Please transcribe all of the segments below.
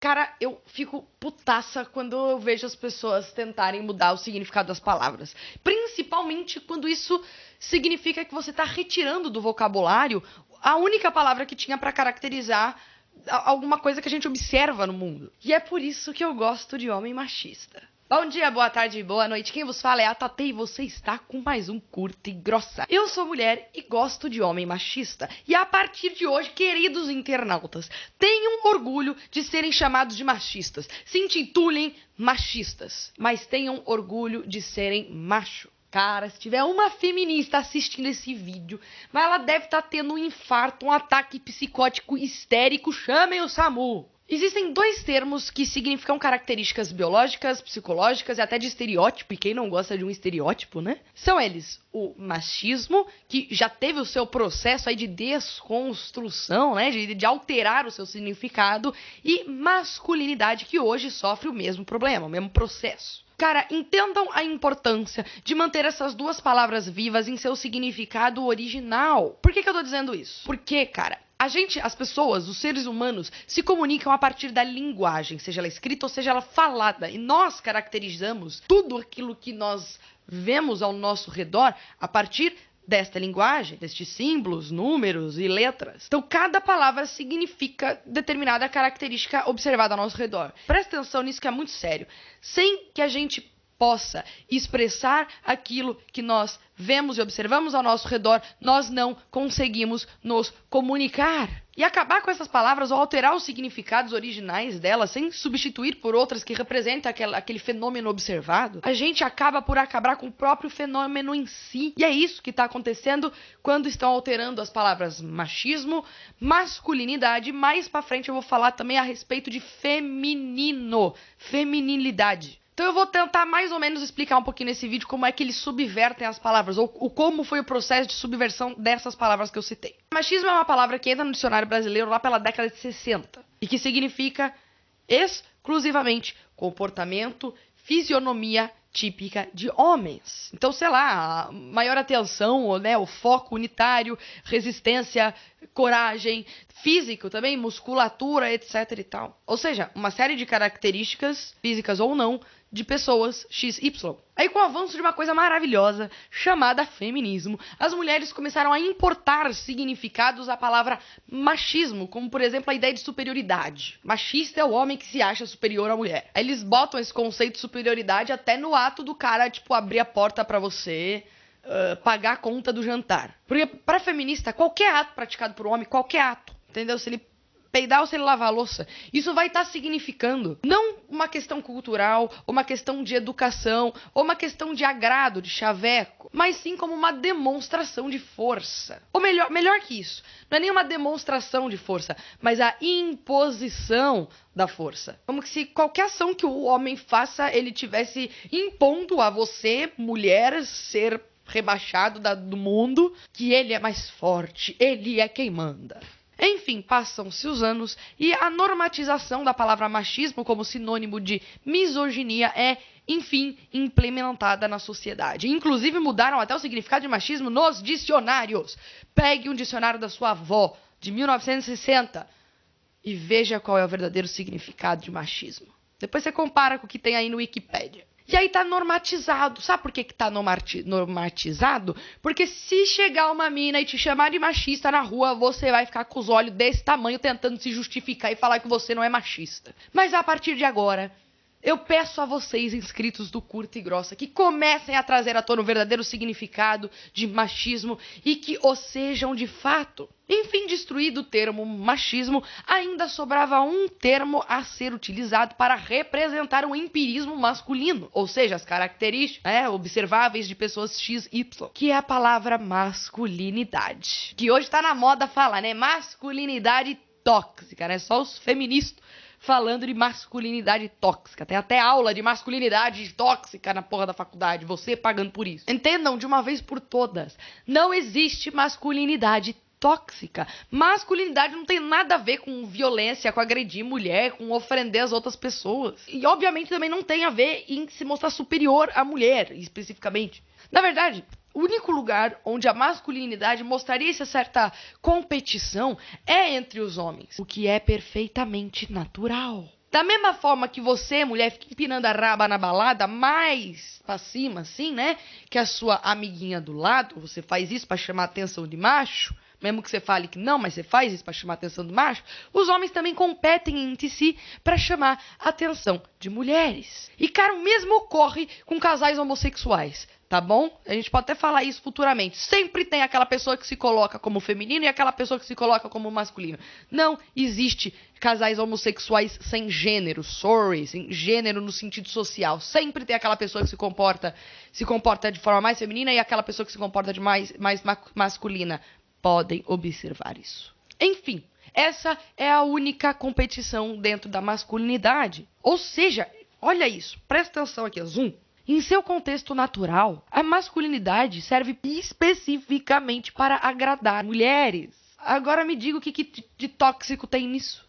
Cara, eu fico putaça quando eu vejo as pessoas tentarem mudar o significado das palavras. Principalmente quando isso significa que você tá retirando do vocabulário a única palavra que tinha pra caracterizar alguma coisa que a gente observa no mundo. E é por isso que eu gosto de homem machista. Bom dia, boa tarde e boa noite. Quem vos fala é a Tate e você está com mais um Curta e Grossa. Eu sou mulher e gosto de homem machista. E a partir de hoje, queridos internautas, tenham orgulho de serem chamados de machistas. Se intitulem machistas, mas tenham orgulho de serem macho. Cara, se tiver uma feminista assistindo esse vídeo, mas ela deve estar tendo um infarto, um ataque psicótico histérico, chamem o SAMU. Existem dois termos que significam características biológicas, psicológicas e até de estereótipo, e quem não gosta de um estereótipo, né? São eles o machismo, que já teve o seu processo aí de desconstrução, né? De alterar o seu significado, e masculinidade, que hoje sofre o mesmo problema, o mesmo processo. Cara, entendam a importância de manter essas duas palavras vivas em seu significado original. Por que eu tô dizendo isso? Porque, cara, as pessoas, os seres humanos, se comunicam a partir da linguagem, seja ela escrita ou seja ela falada. E nós caracterizamos tudo aquilo que nós vemos ao nosso redor a partir desta linguagem, destes símbolos, números e letras. Então, cada palavra significa determinada característica observada ao nosso redor. Presta atenção nisso que é muito sério. Sem que a gente possa expressar aquilo que nós vemos e observamos ao nosso redor, nós não conseguimos nos comunicar. E acabar com essas palavras ou alterar os significados originais delas, sem substituir por outras que representam aquele fenômeno observado, a gente acaba por acabar com o próprio fenômeno em si. E é isso que está acontecendo quando estão alterando as palavras machismo, masculinidade. Mais pra frente eu vou falar também a respeito de feminino, feminilidade. Então eu vou tentar mais ou menos explicar um pouquinho nesse vídeo como é que eles subvertem as palavras, ou como foi o processo de subversão dessas palavras que eu citei. Machismo é uma palavra que entra no dicionário brasileiro lá pela década de 60 e que significa exclusivamente comportamento, fisionomia típica de homens. Então, sei lá, maior atenção, né, o foco unitário, resistência, coragem, físico também, musculatura, etc e tal. Ou seja, uma série de características, físicas ou não, de pessoas XY. Aí, com o avanço de uma coisa maravilhosa chamada feminismo, as mulheres começaram a importar significados à palavra machismo, como, por exemplo, a ideia de superioridade. Machista é o homem que se acha superior à mulher. Aí eles botam esse conceito de superioridade até no ato do cara, tipo, abrir a porta pra você, pagar a conta do jantar. Porque, pra feminista, qualquer ato praticado por um homem, qualquer ato, entendeu? Se ele peidar ou se ele lavar a louça, isso vai estar significando não uma questão cultural, ou uma questão de educação, ou uma questão de agrado, de chaveco, mas sim como uma demonstração de força. Ou melhor que isso, não é nem uma demonstração de força, mas a imposição da força. Como que se qualquer ação que o homem faça, ele tivesse impondo a você, mulher, ser rebaixado do mundo, que ele é mais forte, ele é quem manda. Enfim, passam-se os anos e a normatização da palavra machismo como sinônimo de misoginia é, enfim, implementada na sociedade. Inclusive mudaram até o significado de machismo nos dicionários. Pegue um dicionário da sua avó, de 1960, e veja qual é o verdadeiro significado de machismo. Depois você compara com o que tem aí no Wikipedia. E aí tá normatizado. Sabe por que tá normatizado? Porque se chegar uma mina e te chamar de machista na rua, você vai ficar com os olhos desse tamanho tentando se justificar e falar que você não é machista. Mas a partir de agora, eu peço a vocês, inscritos do Curta e Grossa, que comecem a trazer à tona o verdadeiro significado de machismo e que o sejam de fato. Enfim, destruído o termo machismo, ainda sobrava um termo a ser utilizado para representar o empirismo masculino, ou seja, as características observáveis de pessoas XY, que é a palavra masculinidade. Que hoje tá na moda falar, né? Masculinidade tóxica, né? Só os feministas falando de masculinidade tóxica. Tem até aula de masculinidade tóxica na porra da faculdade, você pagando por isso. Entendam de uma vez por todas, não existe masculinidade tóxica. Masculinidade não tem nada a ver com violência, com agredir mulher, com ofender as outras pessoas. E obviamente também não tem a ver em se mostrar superior à mulher, especificamente. Na verdade, o único lugar onde a masculinidade mostraria essa certa competição é entre os homens, o que é perfeitamente natural. Da mesma forma que você, mulher, fica empinando a raba na balada, mais pra cima, assim, né? Que a sua amiguinha do lado, você faz isso pra chamar a atenção de macho, mesmo que você fale que não, mas você faz isso pra chamar a atenção do macho, os homens também competem entre si pra chamar a atenção de mulheres. E, cara, o mesmo ocorre com casais homossexuais. Tá bom? A gente pode até falar isso futuramente. Sempre tem aquela pessoa que se coloca como feminino e aquela pessoa que se coloca como masculino. Não existe casais homossexuais sem gênero, sem gênero no sentido social. Sempre tem aquela pessoa que se comporta de forma mais feminina e aquela pessoa que se comporta de mais masculina. Podem observar isso. Enfim, essa é a única competição dentro da masculinidade. Ou seja, olha isso, presta atenção aqui, zoom. Em seu contexto natural, a masculinidade serve especificamente para agradar mulheres. Agora me diga o que de tóxico tem nisso.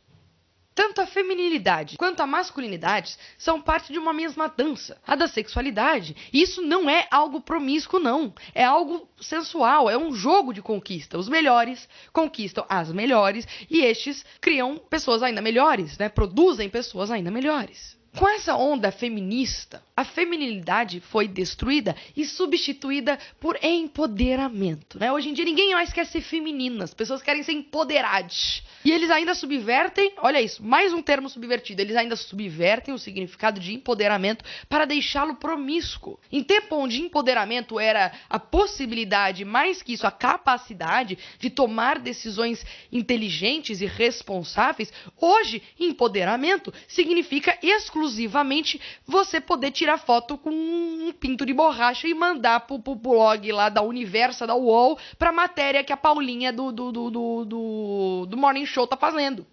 Tanto a feminilidade quanto a masculinidade são parte de uma mesma dança, a da sexualidade. E isso não é algo promíscuo, não. É algo sensual, é um jogo de conquista. Os melhores conquistam as melhores e estes criam pessoas ainda melhores, né? Produzem pessoas ainda melhores. Com essa onda feminista, a feminilidade foi destruída e substituída por empoderamento, né? Hoje em dia ninguém mais quer ser feminina, as pessoas querem ser empoderadas. E eles ainda subvertem, olha isso, mais um termo subvertido, eles ainda subvertem o significado de empoderamento para deixá-lo promíscuo. Em tempo onde empoderamento era a possibilidade, mais que isso, a capacidade de tomar decisões inteligentes e responsáveis, hoje empoderamento significa exclusivamente você poder tirar foto com um pinto de borracha e mandar pro blog lá da Universa, da UOL, pra matéria que a Paulinha do Morning Show tá fazendo.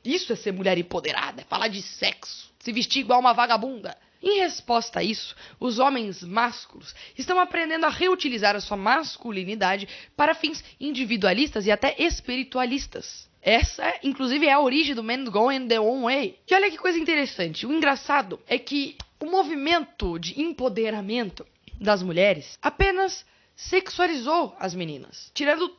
Isso é ser mulher empoderada, é falar de sexo, se vestir igual uma vagabunda. Em resposta a isso, os homens másculos estão aprendendo a reutilizar a sua masculinidade para fins individualistas e até espiritualistas. Essa, inclusive, é a origem do Men Going Their Own Way. E olha que coisa interessante. O engraçado é que o movimento de empoderamento das mulheres apenas sexualizou as meninas, tirando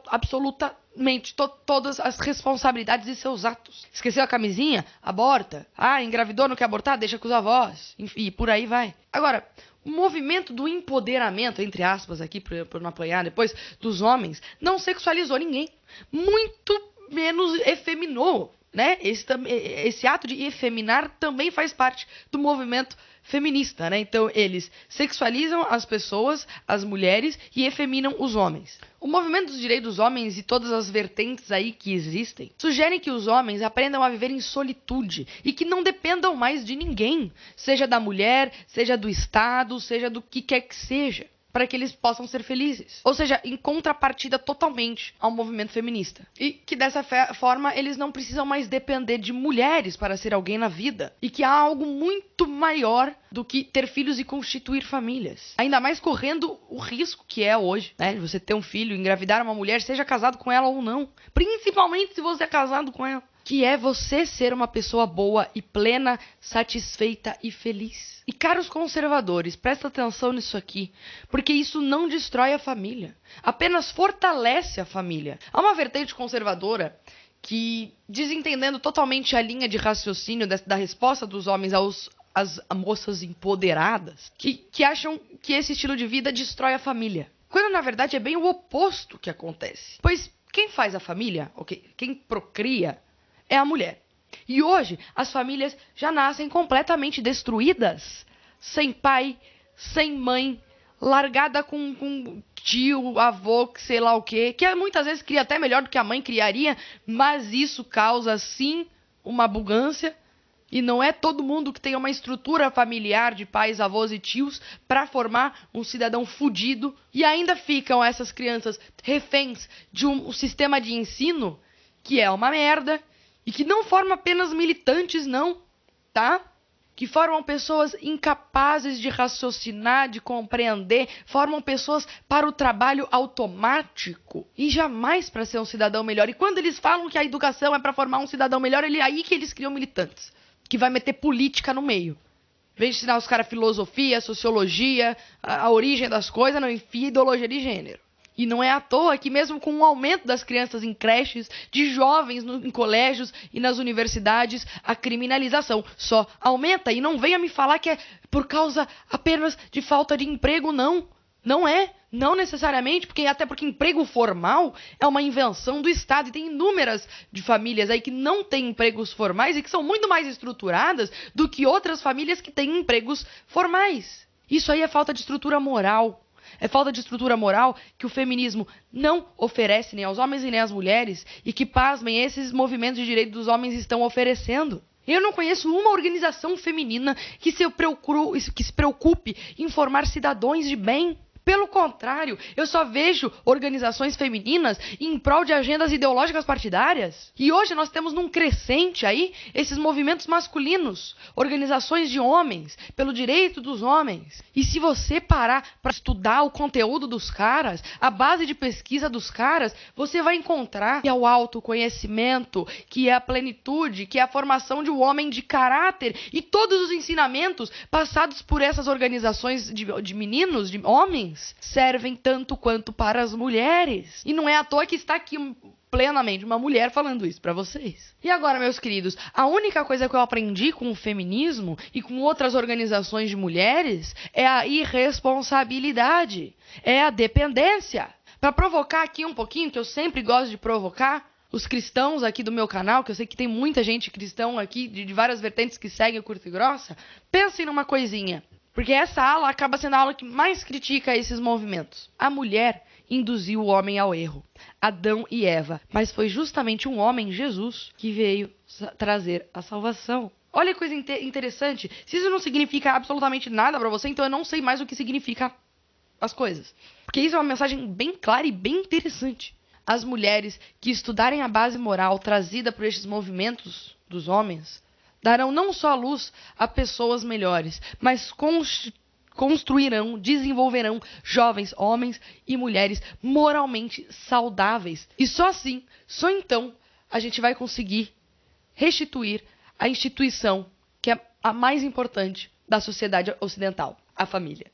absolutamente todas as responsabilidades de seus atos. Esqueceu a camisinha? Aborta. Ah, engravidou, não quer abortar? Deixa com os avós. Enfim, e por aí vai. Agora, o movimento do empoderamento, entre aspas aqui, para não apanhar depois, dos homens, não sexualizou ninguém. Muito menos efeminou, né? Esse ato de efeminar também faz parte do movimento feminista, né? Então, eles sexualizam as pessoas, as mulheres, e efeminam os homens. O movimento dos direitos dos homens e todas as vertentes aí que existem sugerem que os homens aprendam a viver em solitude e que não dependam mais de ninguém, seja da mulher, seja do Estado, seja do que quer que seja, para que eles possam ser felizes. Ou seja, em contrapartida totalmente ao movimento feminista. E que dessa forma eles não precisam mais depender de mulheres para ser alguém na vida. E que há algo muito maior do que ter filhos e constituir famílias. Ainda mais correndo o risco que é hoje, né? De você ter um filho, engravidar uma mulher, seja casado com ela ou não. Principalmente se você é casado com ela. Que é você ser uma pessoa boa e plena, satisfeita e feliz. E caros conservadores, presta atenção nisso aqui, porque isso não destrói a família, apenas fortalece a família. Há uma vertente conservadora que, desentendendo totalmente a linha de raciocínio da resposta dos homens às moças empoderadas, que acham que esse estilo de vida destrói a família. Quando, na verdade, é bem o oposto que acontece. Pois quem faz a família, quem procria, é a mulher. E hoje, as famílias já nascem completamente destruídas, sem pai, sem mãe, largada com tio, avô, sei lá o quê, que muitas vezes cria até melhor do que a mãe criaria, mas isso causa, sim, uma bugância. E não é todo mundo que tem uma estrutura familiar de pais, avós e tios para formar um cidadão fudido. E ainda ficam essas crianças reféns de um sistema de ensino que é uma merda. E que não forma apenas militantes, não, tá? Que formam pessoas incapazes de raciocinar, de compreender, formam pessoas para o trabalho automático e jamais para ser um cidadão melhor. E quando eles falam que a educação é para formar um cidadão melhor, é aí que eles criam militantes, que vai meter política no meio. Em vez de ensinar os caras filosofia, sociologia, a origem das coisas, não enfia ideologia de gênero. E não é à toa que mesmo com o aumento das crianças em creches, de jovens em colégios e nas universidades, a criminalização só aumenta. E não venha me falar que é por causa apenas de falta de emprego, não. Não é. Não necessariamente, até porque emprego formal é uma invenção do Estado. E tem inúmeras de famílias aí que não têm empregos formais e que são muito mais estruturadas do que outras famílias que têm empregos formais. Isso aí é falta de estrutura moral. É falta de estrutura moral que o feminismo não oferece nem aos homens e nem às mulheres e que, pasmem, esses movimentos de direitos dos homens estão oferecendo. Eu não conheço uma organização feminina que se preocupe em formar cidadãos de bem. Pelo contrário, eu só vejo organizações femininas em prol de agendas ideológicas partidárias. E hoje nós temos num crescente aí esses movimentos masculinos, organizações de homens, pelo direito dos homens. E se você parar para estudar o conteúdo dos caras, a base de pesquisa dos caras, você vai encontrar que é o autoconhecimento, que é a plenitude, que é a formação de um homem de caráter e todos os ensinamentos passados por essas organizações de meninos, de homens, servem tanto quanto para as mulheres. E não é à toa que está aqui plenamente uma mulher falando isso para vocês. E agora, meus queridos, a única coisa que eu aprendi com o feminismo e com outras organizações de mulheres é a irresponsabilidade, é a dependência. Para provocar aqui um pouquinho, que eu sempre gosto de provocar os cristãos aqui do meu canal, que eu sei que tem muita gente cristão aqui de várias vertentes que seguem o Curta e Grossa, pensem numa coisinha. Porque essa aula acaba sendo a aula que mais critica esses movimentos. A mulher induziu o homem ao erro, Adão e Eva. Mas foi justamente um homem, Jesus, que veio trazer a salvação. Olha que coisa interessante. Se isso não significa absolutamente nada para você, então eu não sei mais o que significa as coisas. Porque isso é uma mensagem bem clara e bem interessante. As mulheres que estudarem a base moral trazida por estes movimentos dos homens darão não só luz a pessoas melhores, mas construirão, desenvolverão jovens homens e mulheres moralmente saudáveis. E só assim, só então, a gente vai conseguir restituir a instituição que é a mais importante da sociedade ocidental, a família.